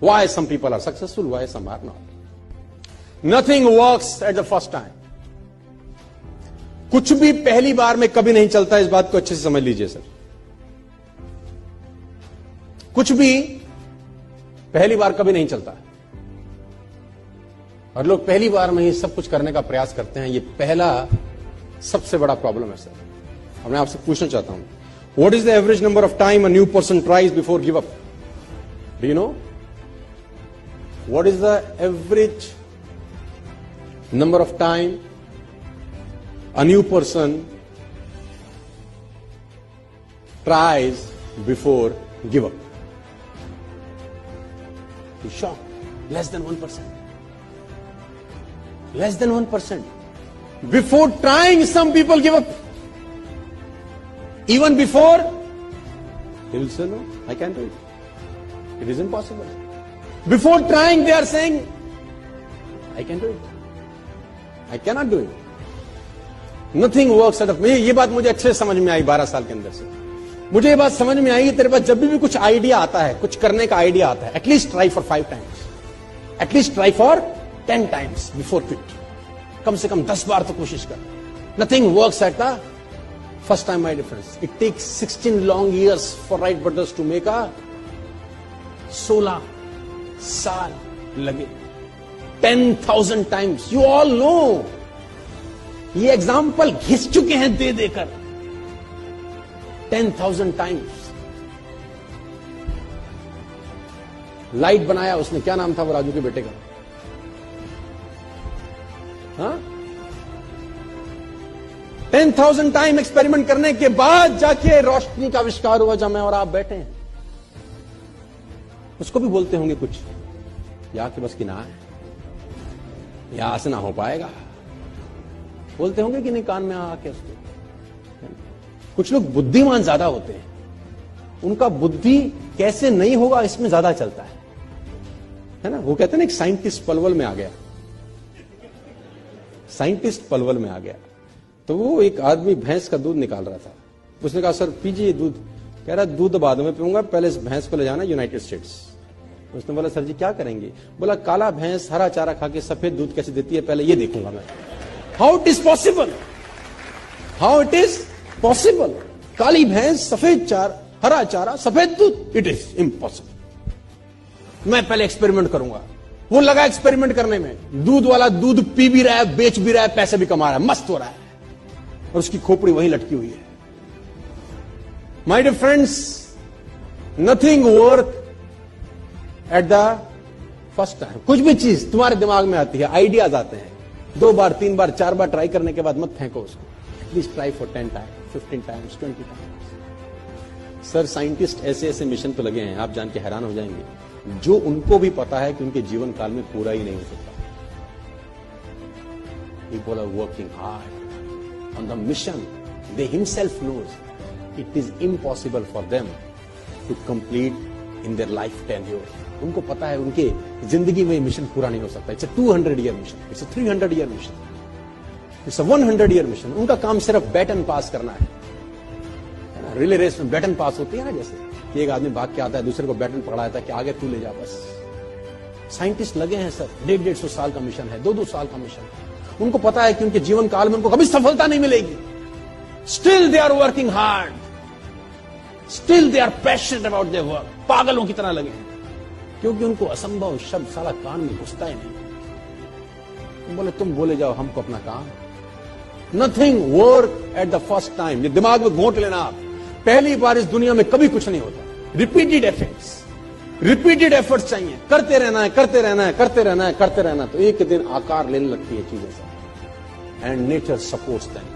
Why some people are successful, why some are not. Nothing works at the first time. कुछ भी पहली बार में कभी नहीं चलता, इस बात को अच्छे से समझ लीजिए सर. कुछ भी पहली बार कभी नहीं चलता, और लोग पहली बार में ही सब कुछ करने का प्रयास करते हैं. ये पहला सबसे बड़ा प्रॉब्लम है सर. अब मैं आपसे पूछना चाहता हूं, what is the average number of time a new person tries before give up? Do you know what is the average number of time a new person tries before give up? You're shocked. Less than 1%. Less than 1%. Before trying, some people give up. Even before, they will say, no, I can't do it. It is impossible. Before trying, they are saying, I can do it. I cannot do it. Nothing works out of me. ये बात मुझे अच्छे से समझ में आई 12 साल के अंदर से. मुझे ये बात समझ में आई कि तेरे पास जब भी कुछ आइडिया आता है, कुछ करने का आइडिया आता है, at least try for 5 times, at least try for 10 times before quit. कम से कम 10 बार तो कोशिश कर. Nothing works at the first time, my difference. It takes 16 long years for right brothers to make a 16 साल लगे. 10,000 टाइम्स. You all know. ये एग्जाम्पल घिस चुके हैं दे देकर. 10,000 टाइम्स. लाइट बनाया उसने, क्या नाम था वो राजू के बेटे का? हाँ, 10,000 टाइम एक्सपेरिमेंट करने के बाद जाके रोशनी का आविष्कार हुआ जहां मैं और आप बैठे हैं. उसको भी बोलते होंगे कुछ, या कि बस की ना है, यहां से ना हो पाएगा. बोलते होंगे कि नहीं कान में आके उसको. कुछ लोग बुद्धिमान ज्यादा होते हैं, उनका बुद्धि कैसे नहीं होगा इसमें ज्यादा चलता है ना. वो कहते हैं ना, एक साइंटिस्ट पलवल में आ गया. साइंटिस्ट पलवल में आ गया तो वो एक आदमी भैंस का दूध निकाल रहा था. उसने कहा, सर पीजिए दूध. कह रहा, दूध बाद में पीऊंगा, पहले इस भैंस को ले जाना यूनाइटेड स्टेट्स. उसने बोला, सर जी क्या करेंगे? बोला, काला भैंस हरा चारा खा के सफेद दूध कैसे देती है, पहले ये देखूंगा मैं. How it is possible? How it is possible? काली भैंस, सफेद चार, हरा चारा, सफेद दूध. It is impossible. मैं पहले एक्सपेरिमेंट करूंगा. वो लगा एक्सपेरिमेंट करने में. दूध वाला दूध पी भी रहा है, बेच भी रहा है, पैसे भी कमा रहा है, मस्त हो रहा है, और उसकी खोपड़ी वहीं लटकी हुई है. My dear friends, nothing work at the first time. कुछ भी चीज तुम्हारे दिमाग में आती है, आइडियाज आते हैं, 2 बार 3 बार 4 बार ट्राई करने के बाद मत फेंको उसको. At least try for 10 times, 15 times, 20 times. Sir scientist ऐसे ऐसे मिशन पे लगे हैं, आप जान के हैरान हो जाएंगे, जो उनको भी पता है कि उनके जीवन काल में पूरा ही नहीं हो सकता. People are working hard on the mission. They himself knows it is impossible for them to complete in their life tenure. उनको पता है उनके जिंदगी में मिशन पूरा नहीं हो सकता. It's a 200 year mission, it's a 300 year mission, it's a 100 year mission. उनका काम सिर्फ बैटन पास करना है ना. रिले रेस में बैटन पास होती है ना, जैसे कि एक आदमी भाग के आता है, दूसरे को बैटन पकड़ा देता है कि आगे तू ले जा बस. साइंटिस्ट लगे हैं सर, 150 साल का मिशन है, 2 साल का मिशन है. उनको पता है कि उनके जीवन काल में उनको कभी सफलता नहीं मिलेगी. Still they are working hard, still they are passionate about their work. पागलों की तरह लगे हैं, क्योंकि उनको असंभव शब्द साला कान में घुसता ही नहीं. बोले तुम बोले जाओ, हमको अपना काम. Nothing work at the first time. ये दिमाग में घोंट लेना आप. पहली बार इस दुनिया में कभी कुछ नहीं होता. रिपीटेड एफर्ट्स चाहिए. करते रहना है, करते रहना है, करते रहना है, करते रहना. तो एक दिन आकार लेने लगती है चीजें सब. And nature supports them.